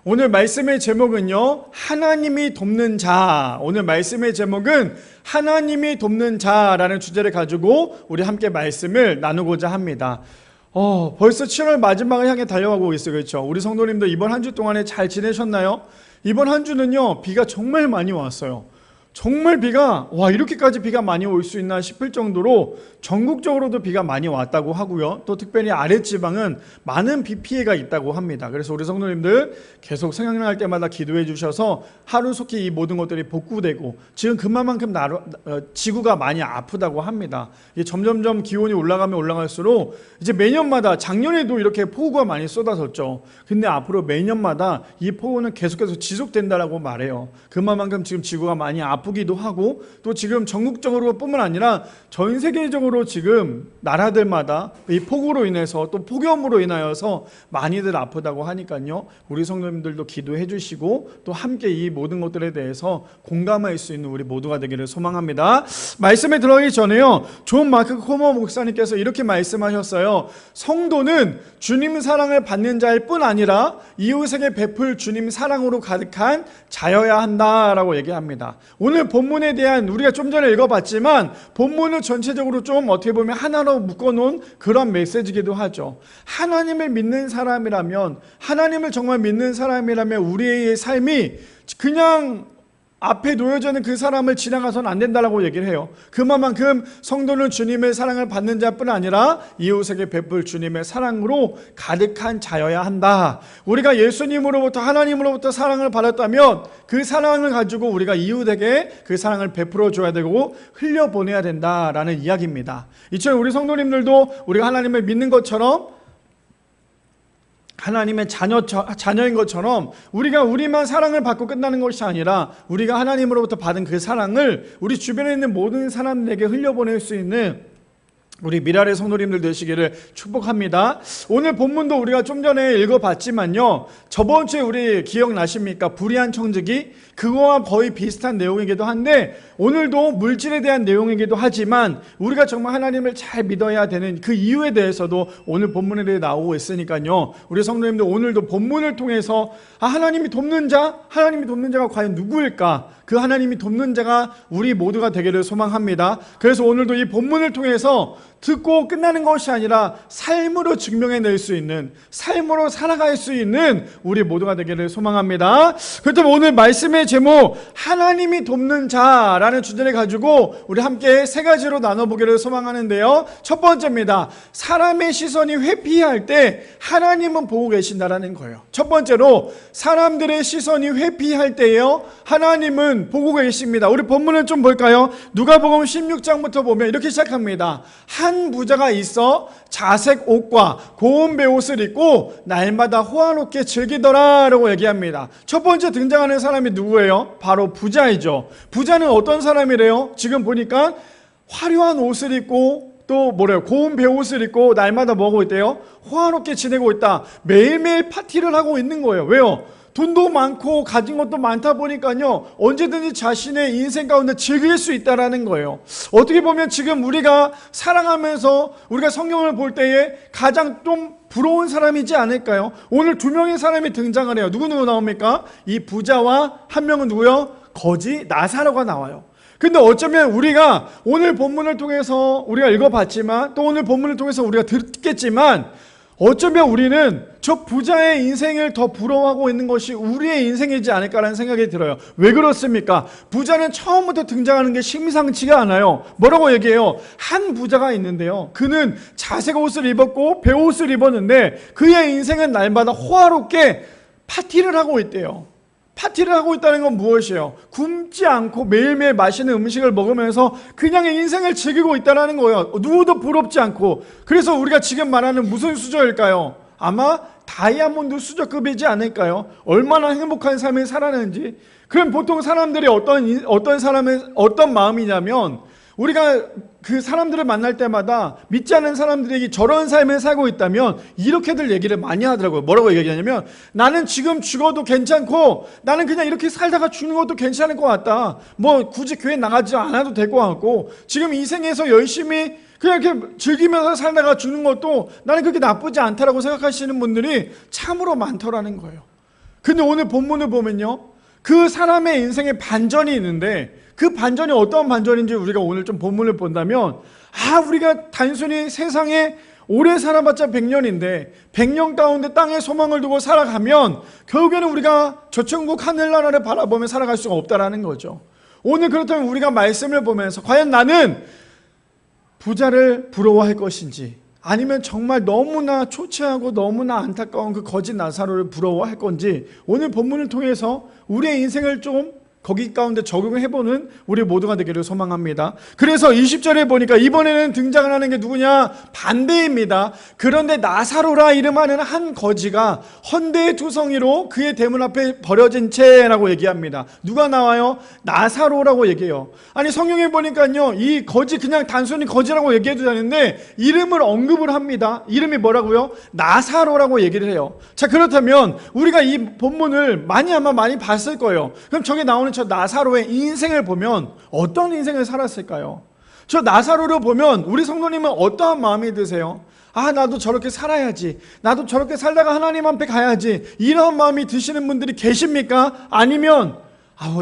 오늘 말씀의 제목은요, 하나님이 돕는 자. 오늘 말씀의 제목은 하나님이 돕는 자라는 주제를 가지고 우리 함께 말씀을 나누고자 합니다. 벌써 7월 마지막을 향해 달려가고 있어요. 그렇죠? 우리 성도님들 이번 한 주 동안에 잘 지내셨나요? 이번 한 주는요, 비가 정말 많이 왔어요. 정말 비가 이렇게까지 비가 많이 올 수 있나 싶을 정도로 전국적으로도 비가 많이 왔다고 하고요. 또 특별히 아랫지방은 많은 비 피해가 있다고 합니다. 그래서 우리 성도님들 계속 생각날 때마다 기도해 주셔서 하루속히 이 모든 것들이 복구되고, 지금 그만큼 지구가 많이 아프다고 합니다. 점점점 기온이 올라가면 올라갈수록 이제 매년마다, 작년에도 이렇게 폭우가 많이 쏟아졌죠. 근데 앞으로 매년마다 이 폭우는 계속해서 지속된다라고 말해요. 그만큼 지금 지구가 많이 아프기도 하고, 또 지금 전국적으로 뿐만 아니라 전 세계적으로 지금 나라들마다 이 폭우로 인해서, 또 폭염으로 인하여서 많이들 아프다고 하니까요, 우리 성도님들도 기도해 주시고 또 함께 이 모든 것들에 대해서 공감할 수 있는 우리 모두가 되기를 소망합니다. 말씀에 들어가기 전에요, 존 마크 코머 목사님께서 이렇게 말씀하셨어요. 성도는 주님 사랑을 받는 자일 뿐 아니라 이웃에게 베풀 주님 사랑으로 가득한 자여야 한다라고 얘기합니다. 오늘 본문에 대한, 우리가 좀 전에 읽어봤지만 본문을 전체적으로 좀 어떻게 보면 하나로 묶어놓은 그런 메시지이기도 하죠. 하나님을 믿는 사람이라면, 하나님을 정말 믿는 사람이라면 우리의 삶이 그냥 앞에 놓여져 있는 그 사람을 지나가서는 안 된다라고 얘기를 해요. 그만큼 성도는 주님의 사랑을 받는 자뿐 아니라 이웃에게 베풀 주님의 사랑으로 가득한 자여야 한다. 우리가 예수님으로부터, 하나님으로부터 사랑을 받았다면 그 사랑을 가지고 우리가 이웃에게 그 사랑을 베풀어 줘야 되고 흘려보내야 된다라는 이야기입니다. 이처럼 우리 성도님들도 우리가 하나님을 믿는 것처럼, 하나님의 자녀인 것처럼 우리가 우리만 사랑을 받고 끝나는 것이 아니라 우리가 하나님으로부터 받은 그 사랑을 우리 주변에 있는 모든 사람들에게 흘려보낼 수 있는 우리 미랄의 성도님들 되시기를 축복합니다. 오늘 본문도 우리가 좀 전에 읽어봤지만요, 저번 주에 우리 기억나십니까? 불의한 청지기, 그거와 거의 비슷한 내용이기도 한데 오늘도 물질에 대한 내용이기도 하지만 우리가 정말 하나님을 잘 믿어야 되는 그 이유에 대해서도 오늘 본문에 나오고 있으니까요, 우리 성도님들 오늘도 본문을 통해서 하나님이 돕는 자가 과연 누구일까? 그 하나님이 돕는 자가 우리 모두가 되기를 소망합니다. 그래서 오늘도 이 본문을 통해서 듣고 끝나는 것이 아니라 삶으로 증명해낼 수 있는, 삶으로 살아갈 수 있는 우리 모두가 되기를 소망합니다. 그렇다면 오늘 말씀의 제목, 하나님이 돕는 자라는 주제를 가지고 우리 함께 세 가지로 나눠보기를 소망하는데요, 첫 번째입니다. 사람의 시선이 회피할 때 하나님은 보고 계신다라는 거예요. 첫 번째로, 사람들의 시선이 회피할 때요, 하나님은 보고 계십니다. 우리 본문을 좀 볼까요? 누가복음 16장부터 보면 이렇게 시작합니다. 한 부자가 있어 자색 옷과 고운 베옷을 입고 날마다 호화롭게 즐기더라라고 얘기합니다. 첫 번째 등장하는 사람이 누구예요? 바로 부자이죠. 부자는 어떤 사람이래요? 지금 보니까 화려한 옷을 입고, 또 고운 베옷을 입고 날마다 뭐하고 있대요? 호화롭게 지내고 있다. 매일매일 파티를 하고 있는 거예요. 왜요? 돈도 많고 가진 것도 많다 보니까요, 언제든지 자신의 인생 가운데 즐길 수 있다라는 거예요. 어떻게 보면 지금 우리가 살아가면서 우리가 성경을 볼 때에 가장 좀 부러운 사람이지 않을까요? 오늘 두 명의 사람이 등장을 해요. 누구 나옵니까? 이 부자와 한 명은 누구요? 거지 나사로가 나와요. 근데 어쩌면 우리가 오늘 본문을 통해서 우리가 읽어봤지만, 또 오늘 본문을 통해서 우리가 듣겠지만, 어쩌면 우리는 저 부자의 인생을 더 부러워하고 있는 것이 우리의 인생이지 않을까라는 생각이 들어요. 왜 그렇습니까? 부자는 처음부터 등장하는 게 심상치가 않아요. 뭐라고 얘기해요? 한 부자가 있는데요, 그는 자색 옷을 입었고 베옷을 입었는데 그의 인생은 날마다 호화롭게 파티를 하고 있대요. 파티를 하고 있다는 건 무엇이에요? 굶지 않고 매일매일 맛있는 음식을 먹으면서 그냥 인생을 즐기고 있다는 거예요. 누구도 부럽지 않고. 그래서 우리가 지금 말하는 무슨 수저일까요? 아마 다이아몬드 수저급이지 않을까요? 얼마나 행복한 삶을 살았는지. 그럼 보통 사람들이 어떤 마음이냐면, 우리가 그 사람들을 만날 때마다 믿지 않는 사람들에게 저런 삶을 살고 있다면 이렇게들 얘기를 많이 하더라고요. 뭐라고 얘기하냐면, 나는 지금 죽어도 괜찮고, 나는 그냥 이렇게 살다가 죽는 것도 괜찮을 것 같다. 뭐 굳이 교회 나가지 않아도 될 것 같고, 지금 이 생에서 열심히 그냥 이렇게 즐기면서 살다가 죽는 것도 나는 그렇게 나쁘지 않다라고 생각하시는 분들이 참으로 많더라는 거예요. 근데 오늘 본문을 보면요, 그 사람의 인생에 반전이 있는데 그 반전이 어떤 반전인지 우리가 오늘 좀 본문을 본다면, 우리가 단순히 세상에 오래 살아봤자 100년인데 100년 가운데 땅에 소망을 두고 살아가면 결국에는 우리가 저 천국 하늘나라를 바라보며 살아갈 수가 없다라는 거죠. 오늘 그렇다면 우리가 말씀을 보면서 과연 나는 부자를 부러워할 것인지, 아니면 정말 너무나 초췌하고 너무나 안타까운 그 거짓 나사로를 부러워할 건지, 오늘 본문을 통해서 우리의 인생을 좀 거기 가운데 적용해보는 우리 모두가 되기를 소망합니다. 그래서 20절에 보니까 이번에는 등장하는 게 누구냐? 반대입니다. 그런데 나사로라 이름하는 한 거지가 헌데의 투성이로 그의 대문 앞에 버려진 채라고 얘기합니다. 누가 나와요? 나사로라고 얘기해요. 아니, 성경에 보니까요, 이 거지 그냥 단순히 거지라고 얘기해도 되는데 이름을 언급을 합니다. 이름이 뭐라고요? 나사로라고 얘기를 해요. 자, 그렇다면 우리가 이 본문을 아마 많이 봤을 거예요. 그럼 저게 나오는 저 나사로의 인생을 보면 어떤 인생을 살았을까요? 저 나사로를 보면 우리 성도님은 어떠한 마음이 드세요? 나도 저렇게 살아야지, 나도 저렇게 살다가 하나님 앞에 가야지, 이런 마음이 드시는 분들이 계십니까? 아니면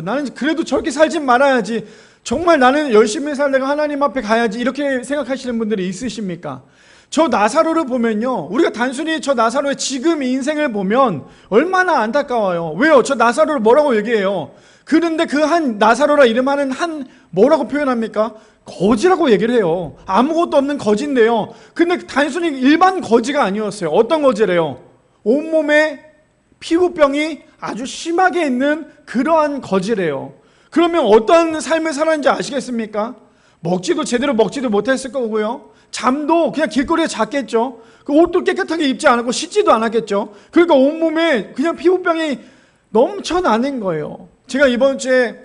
나는 그래도 저렇게 살진 말아야지, 정말 나는 열심히 살다가 하나님 앞에 가야지, 이렇게 생각하시는 분들이 있으십니까? 저 나사로를 보면요, 우리가 단순히 저 나사로의 지금 인생을 보면 얼마나 안타까워요. 왜요? 저 나사로를 뭐라고 얘기해요? 그런데 그 한 나사로라 이름하는 한 뭐라고 표현합니까? 거지라고 얘기를 해요. 아무것도 없는 거지인데요, 근데 단순히 일반 거지가 아니었어요. 어떤 거지래요? 온몸에 피부병이 아주 심하게 있는 그러한 거지래요. 그러면 어떤 삶을 살았는지 아시겠습니까? 제대로 먹지도 못했을 거고요, 잠도 그냥 길거리에 잤겠죠. 그 옷도 깨끗하게 입지 않았고 씻지도 않았겠죠. 그러니까 온몸에 그냥 피부병이 넘쳐나는 거예요. 제가 이번 주에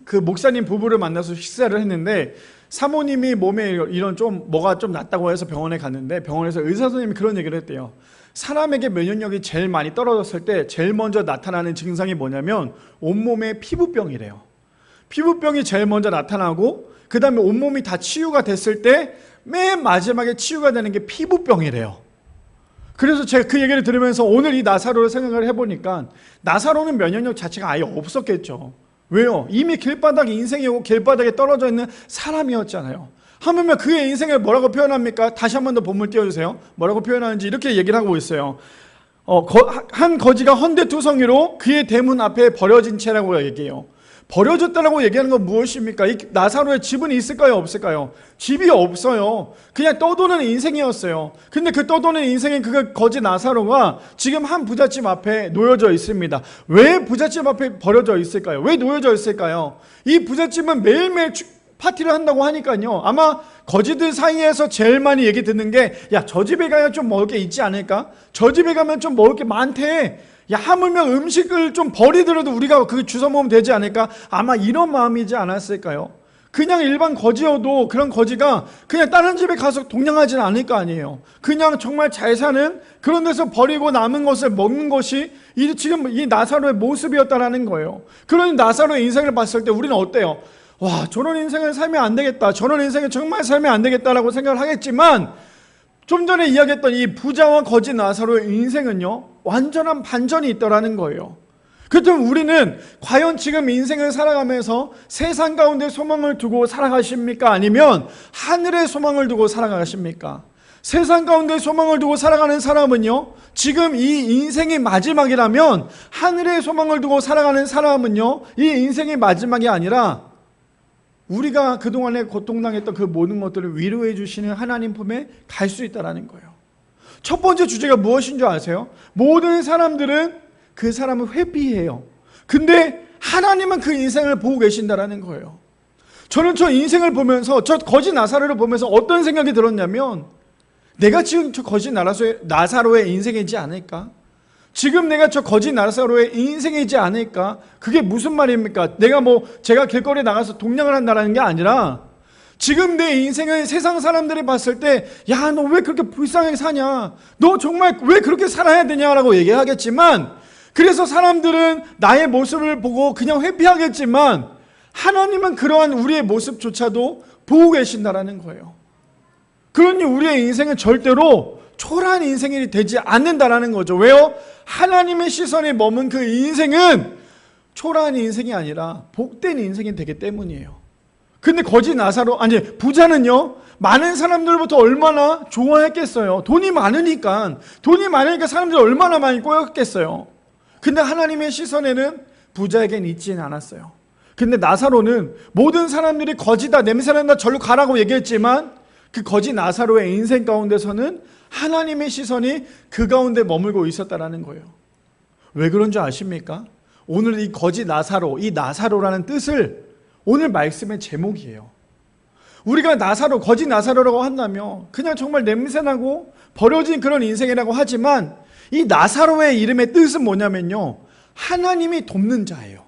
그 목사님 부부를 만나서 식사를 했는데, 사모님이 몸에 이런 뭐가 좀 났다고 해서 병원에 갔는데, 병원에서 의사 선생님이 그런 얘기를 했대요. 사람에게 면역력이 제일 많이 떨어졌을 때 제일 먼저 나타나는 증상이 뭐냐면 온몸에 피부병이래요. 피부병이 제일 먼저 나타나고, 그 다음에 온몸이 다 치유가 됐을 때 맨 마지막에 치유가 되는 게 피부병이래요. 그래서 제가 그 얘기를 들으면서 오늘 이 나사로를 생각을 해보니까, 나사로는 면역력 자체가 아예 없었겠죠. 왜요? 이미 인생이고 길바닥에 떨어져 있는 사람이었잖아요. 하물며 그의 인생을 뭐라고 표현합니까? 다시 한 번 더 본문 띄워주세요. 뭐라고 표현하는지 이렇게 얘기를 하고 있어요. 한 거지가 헌데투성이로 그의 대문 앞에 버려진 채라고 얘기해요. 버려졌다라고 얘기하는 건 무엇입니까? 이 나사로의 집은 있을까요? 없을까요? 집이 없어요. 그냥 떠도는 인생이었어요. 근데 그 떠도는 인생인 그 거지 나사로가 지금 한 부잣집 앞에 놓여져 있습니다. 왜 부잣집 앞에 버려져 있을까요? 왜 놓여져 있을까요? 이 부잣집은 매일매일 파티를 한다고 하니까요, 아마 거지들 사이에서 제일 많이 얘기 듣는 게, 저 집에 가야 좀 먹을 게 있지 않을까? 저 집에 가면 좀 먹을 게 많대. 하물며 음식을 좀 버리더라도 우리가 그 주워 먹으면 되지 않을까? 아마 이런 마음이지 않았을까요? 그냥 일반 거지여도 그런 거지가 그냥 다른 집에 가서 동냥하지는 않을 거 아니에요. 그냥 정말 잘 사는 그런 데서 버리고 남은 것을 먹는 것이 지금 이 나사로의 모습이었다라는 거예요. 그런 나사로의 인생을 봤을 때 우리는 어때요? 저런 인생을 살면 안 되겠다, 저런 인생을 정말 살면 안 되겠다라고 생각을 하겠지만, 좀 전에 이야기했던 이 부자와 거지 나사로의 인생은요, 완전한 반전이 있더라는 거예요. 그렇다면 우리는 과연 지금 인생을 살아가면서 세상 가운데 소망을 두고 살아가십니까? 아니면 하늘의 소망을 두고 살아가십니까? 세상 가운데 소망을 두고 살아가는 사람은요, 지금 이 인생이 마지막이라면, 하늘의 소망을 두고 살아가는 사람은요, 이 인생의 마지막이 아니라 우리가 그동안에 고통당했던 그 모든 것들을 위로해 주시는 하나님 품에 갈 수 있다는 거예요. 첫 번째 주제가 무엇인 줄 아세요? 모든 사람들은 그 사람을 회피해요. 근데 하나님은 그 인생을 보고 계신다는 거예요. 저는 저 인생을 보면서, 저 거지 나사로를 보면서 어떤 생각이 들었냐면, 내가 지금 저 거지 나사로의 인생이지 않을까? 지금 내가 저 거지 나사로의 인생이지 않을까? 그게 무슨 말입니까? 제가 길거리에 나가서 동냥을 한다는 게 아니라, 지금 내 인생을 세상 사람들이 봤을 때, 너 왜 그렇게 불쌍하게 사냐? 너 정말 왜 그렇게 살아야 되냐라고 얘기하겠지만, 그래서 사람들은 나의 모습을 보고 그냥 회피하겠지만, 하나님은 그러한 우리의 모습조차도 보고 계신다라는 거예요. 그러니 우리의 인생은 절대로 초라한 인생이 되지 않는다라는 거죠. 왜요? 하나님의 시선에 머문 그 인생은 초라한 인생이 아니라 복된 인생이 되기 때문이에요. 근데 거지 나사로, 아니 부자는요, 많은 사람들부터 얼마나 좋아했겠어요. 돈이 많으니까 사람들이 얼마나 많이 꼬였겠어요. 근데 하나님의 시선에는 부자에겐 있지는 않았어요. 근데 나사로는 모든 사람들이 거지다, 냄새난다, 절로 가라고 얘기했지만 그 거지 나사로의 인생 가운데서는 하나님의 시선이 그 가운데 머물고 있었다라는 거예요. 왜 그런 줄 아십니까? 오늘 이 거지 나사로, 이 나사로라는 뜻을 오늘 말씀의 제목이에요. 우리가 나사로, 거지 나사로라고 한다면 그냥 정말 냄새나고 버려진 그런 인생이라고 하지만 이 나사로의 이름의 뜻은 뭐냐면요, 하나님이 돕는 자예요.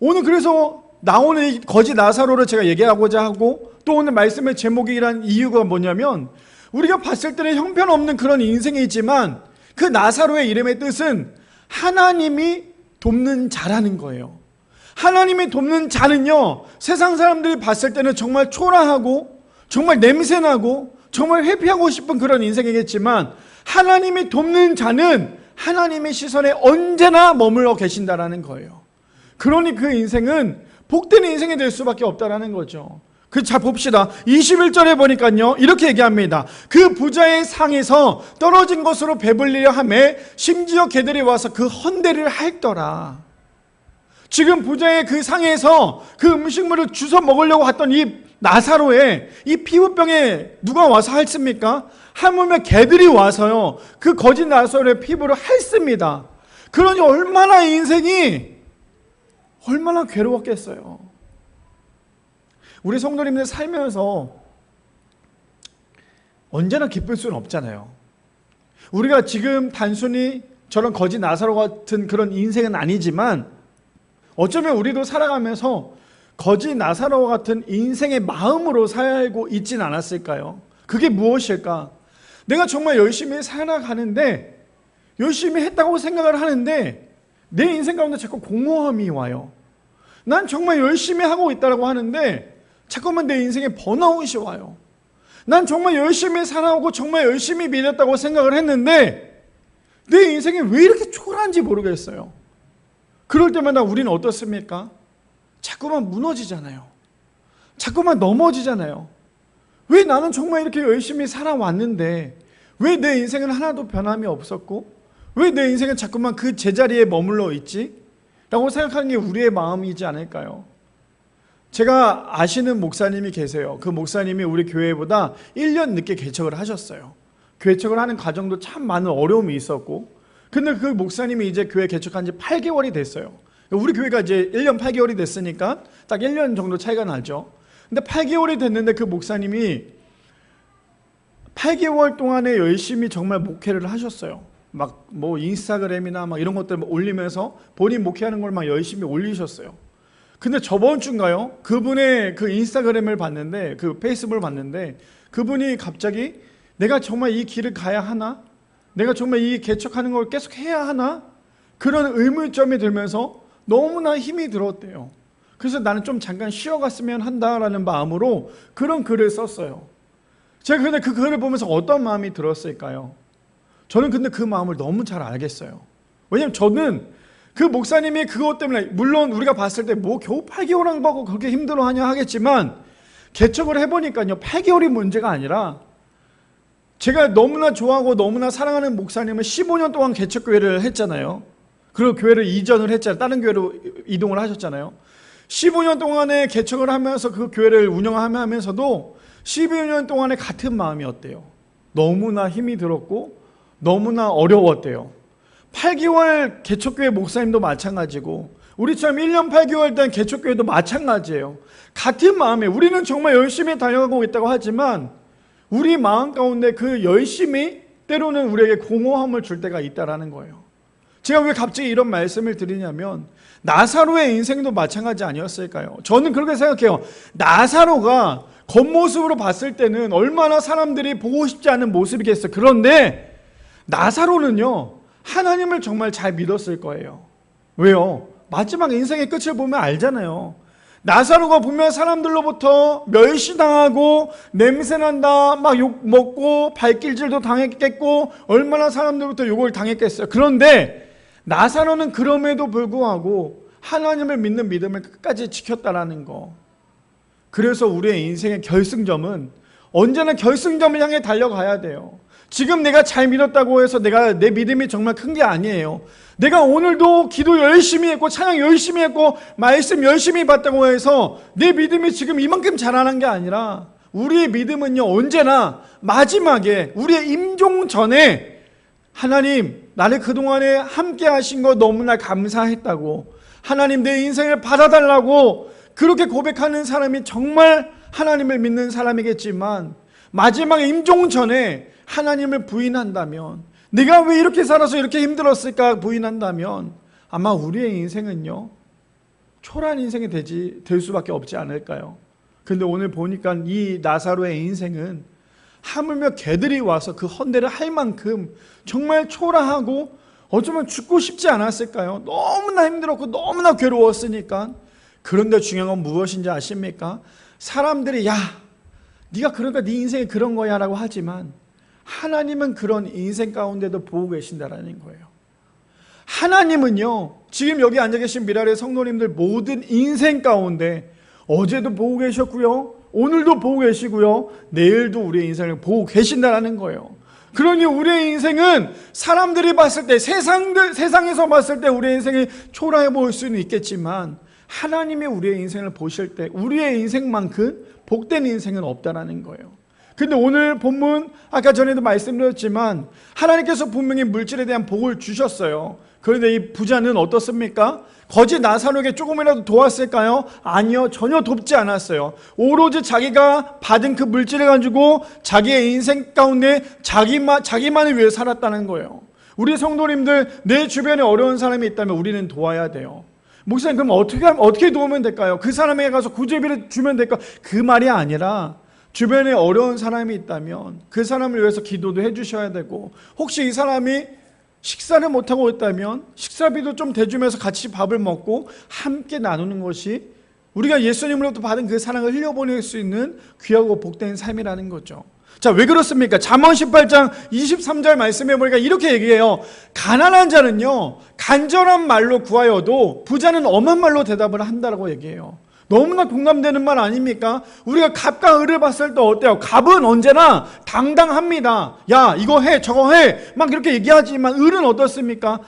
오늘 그래서 나오는 이 거지 나사로를 제가 얘기하고자 하고, 또 오늘 말씀의 제목이란 이유가 뭐냐면, 우리가 봤을 때는 형편없는 그런 인생이지만 그 나사로의 이름의 뜻은 하나님이 돕는 자라는 거예요. 하나님이 돕는 자는요, 세상 사람들이 봤을 때는 정말 초라하고 정말 냄새나고 정말 회피하고 싶은 그런 인생이겠지만, 하나님이 돕는 자는 하나님의 시선에 언제나 머물러 계신다라는 거예요. 그러니 그 인생은 복된 인생이 될 수밖에 없다라는 거죠. 자, 봅시다. 21절에 보니까요, 이렇게 얘기합니다. 그 부자의 상에서 떨어진 것으로 배불리려 하매 심지어 개들이 와서 그 헌대를 핥더라. 지금 부자의 그 상에서 그 음식물을 주워 먹으려고 했던 이 나사로의 이 피부병에 누가 와서 핥습니까? 하물며 개들이 와서요, 그 거짓 나사로의 피부를 핥습니다. 그러니 얼마나 인생이 얼마나 괴로웠겠어요. 우리 성도님들 살면서 언제나 기쁠 수는 없잖아요. 우리가 지금 단순히 저런 거짓 나사로 같은 그런 인생은 아니지만, 어쩌면 우리도 살아가면서 거짓 나사로 같은 인생의 마음으로 살고 있진 않았을까요? 그게 무엇일까? 내가 정말 열심히 살아가는데, 열심히 했다고 생각을 하는데 내 인생 가운데 자꾸 공허함이 와요. 난 정말 열심히 하고 있다고 하는데 자꾸만 내 인생에 번아웃이 와요. 난 정말 열심히 살아오고 정말 열심히 믿었다고 생각을 했는데 내 인생이 왜 이렇게 초라한지 모르겠어요. 그럴 때마다 우리는 어떻습니까? 자꾸만 무너지잖아요. 자꾸만 넘어지잖아요. 왜 나는 정말 이렇게 열심히 살아왔는데 왜 내 인생은 하나도 변함이 없었고 왜 내 인생은 자꾸만 그 제자리에 머물러 있지? 라고 생각하는 게 우리의 마음이지 않을까요? 제가 아시는 목사님이 계세요. 그 목사님이 우리 교회보다 1년 늦게 개척을 하셨어요. 개척을 하는 과정도 참 많은 어려움이 있었고, 근데 그 목사님이 이제 교회 개척한 지 8개월이 됐어요. 우리 교회가 이제 1년 8개월이 됐으니까 딱 1년 정도 차이가 나죠. 근데 8개월이 됐는데 그 목사님이 8개월 동안에 열심히 정말 목회를 하셨어요. 막 뭐 인스타그램이나 막 이런 것들 올리면서 본인 목회하는 걸 막 열심히 올리셨어요. 근데 저번 주인가요? 그분의 그 인스타그램을 봤는데, 그 페이스북을 봤는데, 그분이 갑자기 내가 정말 이 길을 가야 하나? 내가 정말 이 개척하는 걸 계속 해야 하나? 그런 의문점이 들면서 너무나 힘이 들었대요. 그래서 나는 좀 잠깐 쉬어갔으면 한다라는 마음으로 그런 글을 썼어요. 제가 근데 그 글을 보면서 어떤 마음이 들었을까요? 저는 근데 그 마음을 너무 잘 알겠어요. 왜냐면 저는 그 목사님이 그것 때문에, 물론 우리가 봤을 때 뭐 겨우 8개월 한 거고 그렇게 힘들어하냐 하겠지만, 개척을 해보니까요 8개월이 문제가 아니라, 제가 너무나 좋아하고 너무나 사랑하는 목사님은 15년 동안 개척교회를 했잖아요. 그리고 교회를 이전을 했잖아요. 다른 교회로 이동을 하셨잖아요. 15년 동안에 개척을 하면서 그 교회를 운영하면서도 12년 동안에 같은 마음이었대요. 너무나 힘이 들었고 너무나 어려웠대요. 8개월 개척교회 목사님도 마찬가지고 우리처럼 1년 8개월 된 개척교회도 마찬가지예요. 같은 마음에 우리는 정말 열심히 달려가고 있다고 하지만 우리 마음 가운데 그 열심이 때로는 우리에게 공허함을 줄 때가 있다는 거예요. 제가 왜 갑자기 이런 말씀을 드리냐면, 나사로의 인생도 마찬가지 아니었을까요? 저는 그렇게 생각해요. 나사로가 겉모습으로 봤을 때는 얼마나 사람들이 보고 싶지 않은 모습이겠어요. 그런데 나사로는요 하나님을 정말 잘 믿었을 거예요. 왜요? 마지막 인생의 끝을 보면 알잖아요. 나사로가 분명 사람들로부터 멸시당하고 냄새난다 막 욕 먹고 발길질도 당했겠고 얼마나 사람들로부터 욕을 당했겠어요. 그런데 나사로는 그럼에도 불구하고 하나님을 믿는 믿음을 끝까지 지켰다라는 거. 그래서 우리의 인생의 결승점은 언제나 결승점을 향해 달려가야 돼요. 지금 내가 잘 믿었다고 해서 내 믿음이 정말 큰 게 아니에요. 내가 오늘도 기도 열심히 했고 찬양 열심히 했고 말씀 열심히 봤다고 해서 내 믿음이 지금 이만큼 자라난 게 아니라 우리의 믿음은요, 언제나 마지막에 우리의 임종 전에 하나님, 나를 그동안에 함께 하신 거 너무나 감사했다고, 하나님 내 인생을 받아달라고 그렇게 고백하는 사람이 정말 하나님을 믿는 사람이겠지만, 마지막에 임종 전에 하나님을 부인한다면, 내가 왜 이렇게 살아서 이렇게 힘들었을까 부인한다면 아마 우리의 인생은요, 초라한 인생이 될 수밖에 없지 않을까요? 근데 오늘 보니까 이 나사로의 인생은 하물며 개들이 와서 그 헌대를 할 만큼 정말 초라하고 어쩌면 죽고 싶지 않았을까요? 너무나 힘들었고 너무나 괴로웠으니까. 그런데 중요한 건 무엇인지 아십니까? 사람들이 야, 네가 그러니까 네 인생이 그런 거야 라고 하지만 하나님은 그런 인생 가운데도 보고 계신다라는 거예요. 하나님은요, 지금 여기 앉아 계신 미라의 성도님들 모든 인생 가운데 어제도 보고 계셨고요, 오늘도 보고 계시고요, 내일도 우리의 인생을 보고 계신다라는 거예요. 그러니 우리의 인생은 사람들이 봤을 때, 세상에서 봤을 때 우리의 인생이 초라해 보일 수는 있겠지만 하나님이 우리의 인생을 보실 때 우리의 인생만큼 복된 인생은 없다라는 거예요. 근데 오늘 본문 아까 전에도 말씀드렸지만 하나님께서 분명히 물질에 대한 복을 주셨어요. 그런데 이 부자는 어떻습니까? 거지 나사로에게 조금이라도 도왔을까요? 아니요, 전혀 돕지 않았어요. 오로지 자기가 받은 그 물질을 가지고 자기의 인생 가운데 자기만을 위해 살았다는 거예요. 우리 성도님들, 내 주변에 어려운 사람이 있다면 우리는 도와야 돼요. 목사님, 그럼 어떻게 도우면 될까요? 그 사람에게 가서 구제비를 주면 될까? 그 말이 아니라 주변에 어려운 사람이 있다면 그 사람을 위해서 기도도 해주셔야 되고, 혹시 이 사람이 식사를 못하고 있다면 식사비도 좀 대주면서 같이 밥을 먹고 함께 나누는 것이 우리가 예수님으로부터 받은 그 사랑을 흘려보낼 수 있는 귀하고 복된 삶이라는 거죠. 자, 왜 그렇습니까? 잠언 18장 23절 말씀해 보니까 이렇게 얘기해요. 가난한 자는요, 간절한 말로 구하여도 부자는 엄한 말로 대답을 한다라고 얘기해요. 너무나 공감되는 말 아닙니까? 우리가 갑과 을을 봤을 때 어때요? 갑은 언제나 당당합니다. 야, 이거 해, 저거 해, 막 이렇게 얘기하지만 을은 어떻습니까?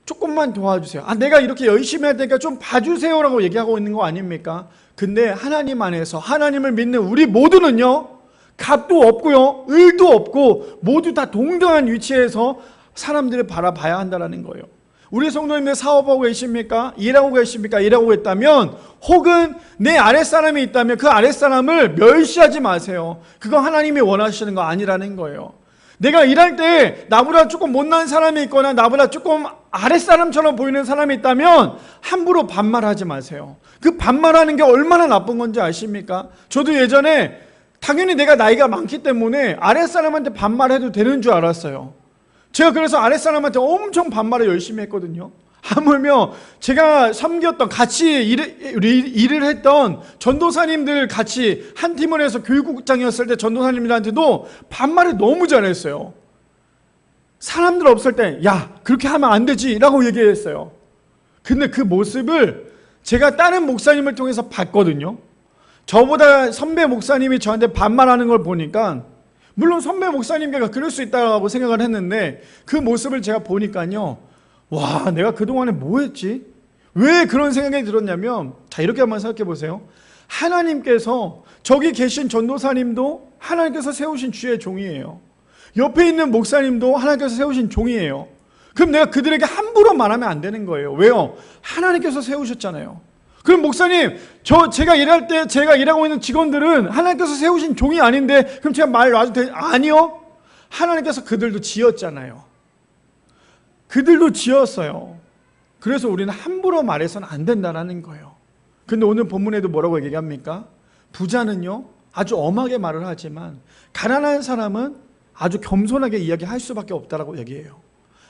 조금만 도와주세요. 아, 내가 이렇게 열심히 할 테니까 좀 봐주세요라고 얘기하고 있는 거 아닙니까? 근데 하나님 안에서 하나님을 믿는 우리 모두는요, 갑도 없고요, 을도 없고 모두 다 동등한 위치에서 사람들을 바라봐야 한다는 거예요. 우리 성도님들 사업하고 계십니까? 일하고 계십니까? 일하고 있다면, 혹은 내 아랫사람이 있다면 그 아랫사람을 멸시하지 마세요. 그거 하나님이 원하시는 거 아니라는 거예요. 내가 일할 때 나보다 조금 못난 사람이 있거나 나보다 조금 아랫사람처럼 보이는 사람이 있다면 함부로 반말하지 마세요. 그 반말하는 게 얼마나 나쁜 건지 아십니까? 저도 예전에 당연히 내가 나이가 많기 때문에 아랫사람한테 반말해도 되는 줄 알았어요. 제가 그래서 아랫사람한테 엄청 반말을 열심히 했거든요. 하물며 제가 섬겼던, 같이 일을 했던 전도사님들 같이 한 팀을 해서 교육국장이었을 때 전도사님들한테도 반말을 너무 잘했어요. 사람들 없을 때 야, 그렇게 하면 안 되지 라고 얘기했어요. 근데 그 모습을 제가 다른 목사님을 통해서 봤거든요. 저보다 선배 목사님이 저한테 반말하는 걸 보니까, 물론 선배 목사님께가 그럴 수 있다고 생각을 했는데 그 모습을 제가 보니까요, 와, 내가 그동안에 뭐 했지? 왜 그런 생각이 들었냐면, 자, 이렇게 한번 생각해 보세요. 하나님께서, 저기 계신 전도사님도 하나님께서 세우신 주의 종이에요. 옆에 있는 목사님도 하나님께서 세우신 종이에요. 그럼 내가 그들에게 함부로 말하면 안 되는 거예요. 왜요? 하나님께서 세우셨잖아요. 그럼 목사님, 제가 일할 때 제가 일하고 있는 직원들은 하나님께서 세우신 종이 아닌데 그럼 제가 말 놔도 돼? 아니요. 하나님께서 그들도 지었잖아요. 그들도 지었어요. 그래서 우리는 함부로 말해서는 안 된다는 거예요. 근데 오늘 본문에도 뭐라고 얘기합니까? 부자는요, 아주 엄하게 말을 하지만 가난한 사람은 아주 겸손하게 이야기할 수밖에 없다라고 얘기해요.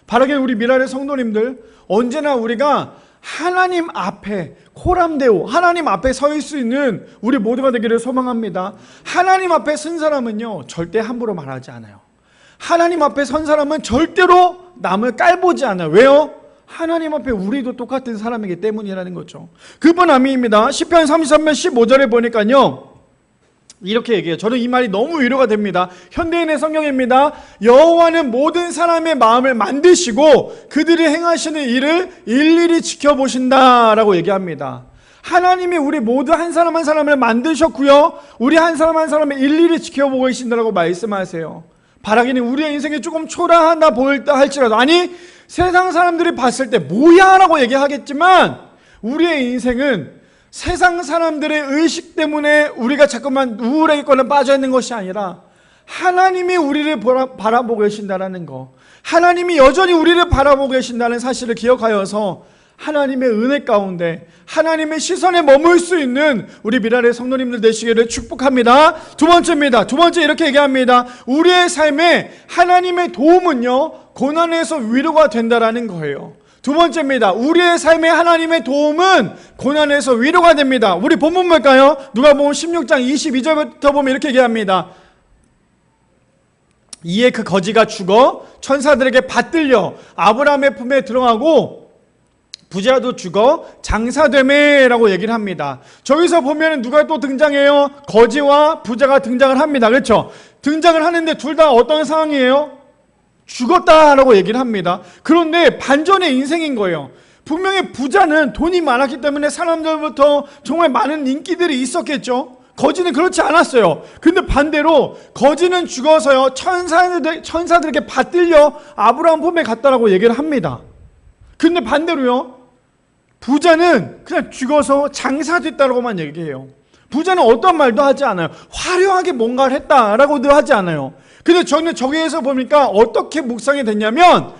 바라기는 우리 미라의 성도님들, 언제나 우리가 하나님 앞에 코람데오, 하나님 앞에 서 있을 수 있는 우리 모두가 되기를 소망합니다. 하나님 앞에 선 사람은요 절대 함부로 말하지 않아요. 하나님 앞에 선 사람은 절대로 남을 깔보지 않아요. 왜요? 하나님 앞에 우리도 똑같은 사람이기 때문이라는 거죠. 그분 아미입니다. 시편 33편 15절에 보니까요 이렇게 얘기해요. 저는 이 말이 너무 위로가 됩니다. 현대인의 성경입니다. 여호와는 모든 사람의 마음을 만드시고 그들이 행하시는 일을 일일이 지켜보신다라고 얘기합니다. 하나님이 우리 모두 한 사람 한 사람을 만드셨고요, 우리 한 사람 한 사람을 일일이 지켜보고 계신다라고 말씀하세요. 바라기는 우리의 인생이 조금 초라하다 보일다 할지라도, 아니 세상 사람들이 봤을 때 뭐야 라고 얘기하겠지만, 우리의 인생은 세상 사람들의 의식 때문에 우리가 자꾸만 우울해있거나 빠져있는 것이 아니라 하나님이 우리를 바라보고 계신다는 거, 하나님이 여전히 우리를 바라보고 계신다는 사실을 기억하여서 하나님의 은혜 가운데 하나님의 시선에 머물 수 있는 우리 미랄의 성도님들 되시기를 축복합니다. 두 번째입니다. 두 번째 이렇게 얘기합니다. 우리의 삶에 하나님의 도움은요 고난에서 위로가 된다라는 거예요. 두 번째입니다. 우리의 삶에 하나님의 도움은 고난에서 위로가 됩니다. 우리 본문 볼까요? 누가복음 16장 22절부터 보면 이렇게 얘기합니다. 이에 그 거지가 죽어 천사들에게 받들려 아브라함의 품에 들어가고 부자도 죽어 장사되매라고 얘기를 합니다. 저기서 보면 누가 또 등장해요? 거지와 부자가 등장을 합니다. 그렇죠? 등장을 하는데 둘 다 어떤 상황이에요? 죽었다라고 얘기를 합니다. 그런데 반전의 인생인 거예요. 분명히 부자는 돈이 많았기 때문에 사람들부터 정말 많은 인기들이 있었겠죠. 거지는 그렇지 않았어요. 근데 반대로 거지는 죽어서요 천사들에게 받들려 아브라함 품에 갔다라고 얘기를 합니다. 근데 반대로요 부자는 그냥 죽어서 장사됐다라고만 얘기해요. 부자는 어떤 말도 하지 않아요. 화려하게 뭔가를 했다라고도 하지 않아요. 근데 저는 저기에서 보니까 어떻게 묵상이 됐냐면,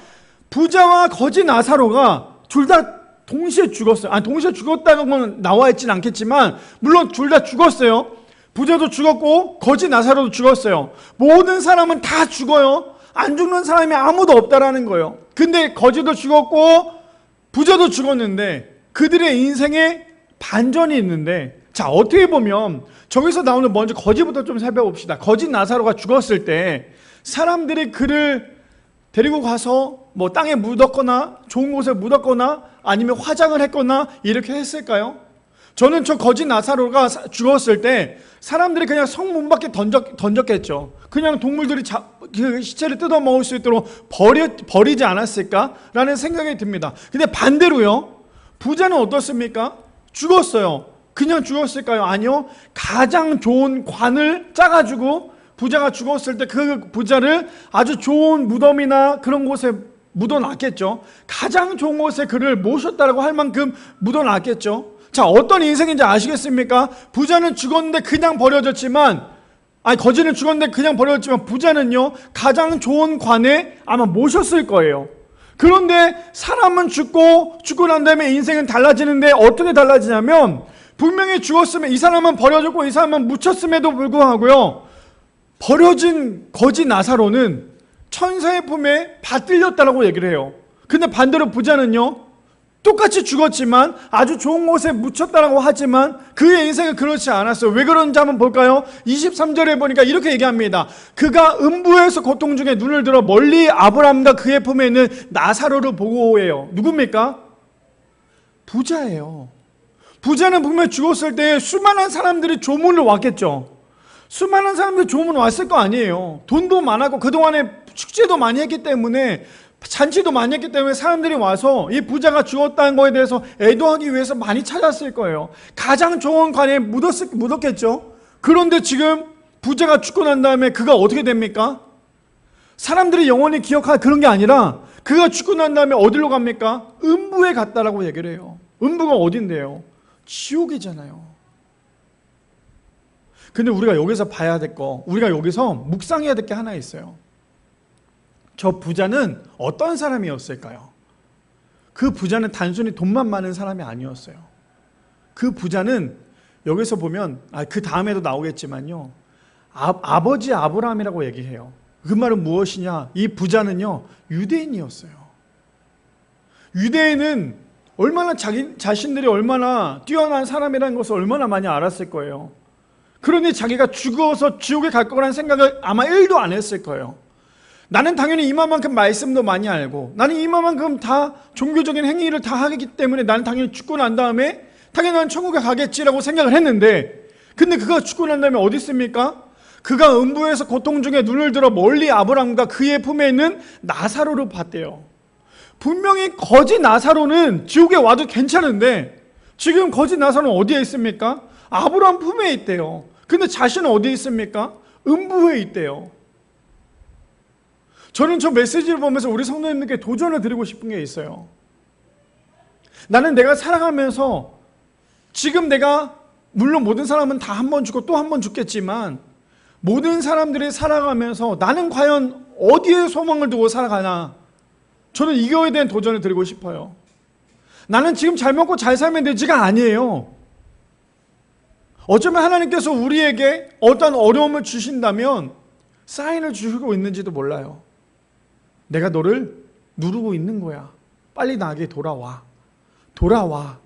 부자와 거지 나사로가 둘 다 동시에 죽었어요. 아니, 동시에 죽었다는 건 나와 있진 않겠지만 물론 둘 다 죽었어요. 부자도 죽었고 거지 나사로도 죽었어요. 모든 사람은 다 죽어요. 안 죽는 사람이 아무도 없다라는 거예요. 근데 거지도 죽었고 부자도 죽었는데 그들의 인생에 반전이 있는데, 자 어떻게 보면 저기서 나오는 먼저 거지부터 좀 살펴봅시다. 거지 나사로가 죽었을 때 사람들이 그를 데리고 가서 뭐 땅에 묻었거나 좋은 곳에 묻었거나 아니면 화장을 했거나 이렇게 했을까요? 저는 저 거지 나사로가 죽었을 때 사람들이 그냥 성문 밖에 던졌겠죠. 그냥 동물들이 그 시체를 뜯어 먹을 수 있도록 버리지 않았을까라는 생각이 듭니다. 근데 반대로요, 부자는 어떻습니까? 죽었어요. 그냥 죽었을까요? 아니요. 가장 좋은 관을 짜가지고 부자가 죽었을 때 그 부자를 아주 좋은 무덤이나 그런 곳에 묻어놨겠죠. 가장 좋은 곳에 그를 모셨다라고 할 만큼 묻어놨겠죠. 자, 어떤 인생인지 아시겠습니까? 부자는 죽었는데 그냥 버려졌지만, 아니 거지는 죽었는데 그냥 버려졌지만 부자는요 가장 좋은 관에 아마 모셨을 거예요. 그런데 사람은 죽고 난 다음에 인생은 달라지는데 어떻게 달라지냐면, 분명히 죽었으면 이 사람은 버려졌고 이 사람은 묻혔음에도 불구하고요 버려진 거지 나사로는 천사의 품에 받들렸다라고 얘기를 해요. 근데 반대로 부자는요 똑같이 죽었지만 아주 좋은 곳에 묻혔다라고 하지만 그의 인생은 그렇지 않았어요. 왜 그런지 한번 볼까요? 23절에 보니까 이렇게 얘기합니다. 그가 음부에서 고통 중에 눈을 들어 멀리 아브라함과 그의 품에 있는 나사로를 보고 해요. 누굽니까? 부자예요. 부자는 분명히 죽었을 때 수많은 사람들이 조문을 왔겠죠. 수많은 사람들이 조문 왔을 거 아니에요. 돈도 많았고 그동안에 축제도 많이 했기 때문에, 잔치도 많이 했기 때문에 사람들이 와서 이 부자가 죽었다는 거에 대해서 애도하기 위해서 많이 찾았을 거예요. 가장 좋은 관에 묻었겠죠. 그런데 지금 부자가 죽고 난 다음에 그가 어떻게 됩니까? 사람들이 영원히 기억할 그런 게 아니라 그가 죽고 난 다음에 어디로 갑니까? 음부에 갔다라고 얘기를 해요. 음부가 어딘데요? 지옥이잖아요. 근데 우리가 여기서 봐야 될 거, 우리가 여기서 묵상해야 될 게 하나 있어요. 저 부자는 어떤 사람이었을까요? 그 부자는 단순히 돈만 많은 사람이 아니었어요. 그 부자는 여기서 보면 그 다음에도 나오겠지만요 아버지 아브라함이라고 얘기해요. 그 말은 무엇이냐? 이 부자는요 유대인이었어요. 유대인은 얼마나 자신들이 얼마나 뛰어난 사람이라는 것을 얼마나 많이 알았을 거예요. 그러니 자기가 죽어서 지옥에 갈 거라는 생각을 아마 1도 안 했을 거예요. 나는 당연히 이만큼 말씀도 많이 알고, 나는 이만큼 다 종교적인 행위를 다 하기 때문에 나는 당연히 죽고 난 다음에 당연히 난 천국에 가겠지라고 생각을 했는데, 근데 그가 죽고 난 다음에 어디 있습니까? 그가 음부에서 고통 중에 눈을 들어 멀리 아브라함과 그의 품에 있는 나사로를 봤대요. 분명히 거지 나사로는 지옥에 와도 괜찮은데 지금 거지 나사로는 어디에 있습니까? 아브라함 품에 있대요. 근데 자신은 어디에 있습니까? 음부에 있대요. 저는 저 메시지를 보면서 우리 성도님들께 도전을 드리고 싶은 게 있어요. 나는 내가 살아가면서 지금 내가, 물론 모든 사람은 다 한 번 죽고 또 한 번 죽겠지만, 모든 사람들이 살아가면서 나는 과연 어디에 소망을 두고 살아가나, 저는 이거에 대한 도전을 드리고 싶어요. 나는 지금 잘 먹고 잘 살면 되지가 아니에요. 어쩌면 하나님께서 우리에게 어떤 어려움을 주신다면 사인을 주시고 있는지도 몰라요. 내가 너를 누르고 있는 거야. 빨리 나에게 돌아와. 돌아와.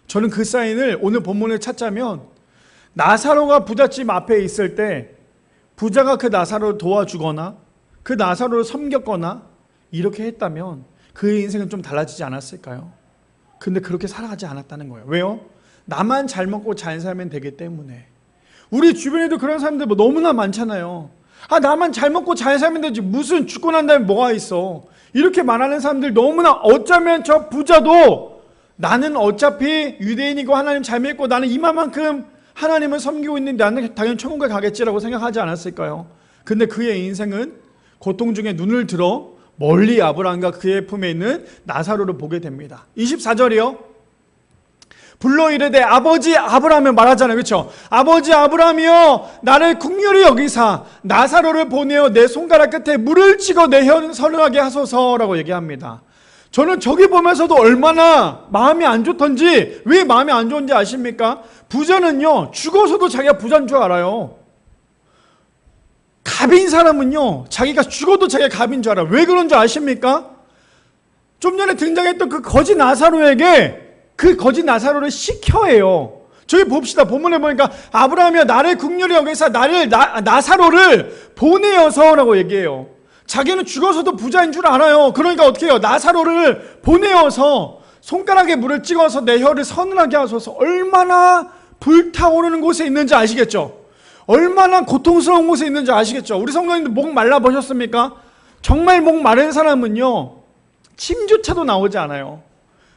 저는 그 사인을 오늘 본문을 찾자면, 나사로가 부잣집 앞에 있을 때 부자가 그 나사로를 도와주거나 그 나사로를 섬겼거나 이렇게 했다면 그의 인생은 좀 달라지지 않았을까요? 근데 그렇게 살아가지 않았다는 거예요. 왜요? 나만 잘 먹고 잘 살면 되기 때문에. 우리 주변에도 그런 사람들 뭐 너무나 많잖아요. 나만 잘 먹고 잘 살면 되지 무슨 죽고 난 다음에 뭐가 있어. 이렇게 말하는 사람들 너무나, 어쩌면 저 부자도 나는 어차피 유대인이고 하나님 잘 믿고 나는 이만큼 하나님을 섬기고 있는데 나는 당연히 천국에 가겠지라고 생각하지 않았을까요? 근데 그의 인생은 고통 중에 눈을 들어 멀리 아브라함과 그의 품에 있는 나사로를 보게 됩니다. 24절이요. 불러 이르되 아버지 아브라함을 말하잖아요. 그렇죠? 아버지 아브라함이여 나를 긍휼히 여기사 나사로를 보내어 내 손가락 끝에 물을 찍어 내 혀 서늘하게 하소서라고 얘기합니다. 저는 저기 보면서도 얼마나 마음이 안 좋던지, 왜 마음이 안 좋은지 아십니까? 부자는요 죽어서도 자기가 부자인 줄 알아요. 갑인 사람은요 자기가 죽어도 자기가 갑인 줄 알아요. 왜 그런 줄 아십니까? 좀 전에 등장했던 그 거지 나사로에게 그 거지 나사로를 시켜해요. 저기 봅시다. 본문에 보니까 아브라함이여 나를 긍휼히 여기사 나사로를 보내어서라고 얘기해요. 자기는 죽어서도 부자인 줄 알아요. 그러니까 어떻게 해요? 나사로를 보내어서 손가락에 물을 찍어서 내 혀를 서늘하게 하소서. 얼마나 불타오르는 곳에 있는지 아시겠죠? 얼마나 고통스러운 곳에 있는지 아시겠죠? 우리 성도님들 목 말라 보셨습니까? 정말 목 마른 사람은요 침조차도 나오지 않아요.